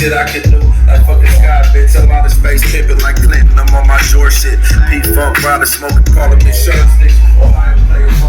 shit I can do. Like fucking Sky, bitch. I'm out of space, pimping like Clinton. I'm on my George shit. P-Funk, riding, smoking, calling me shirt sticks. Ohio players.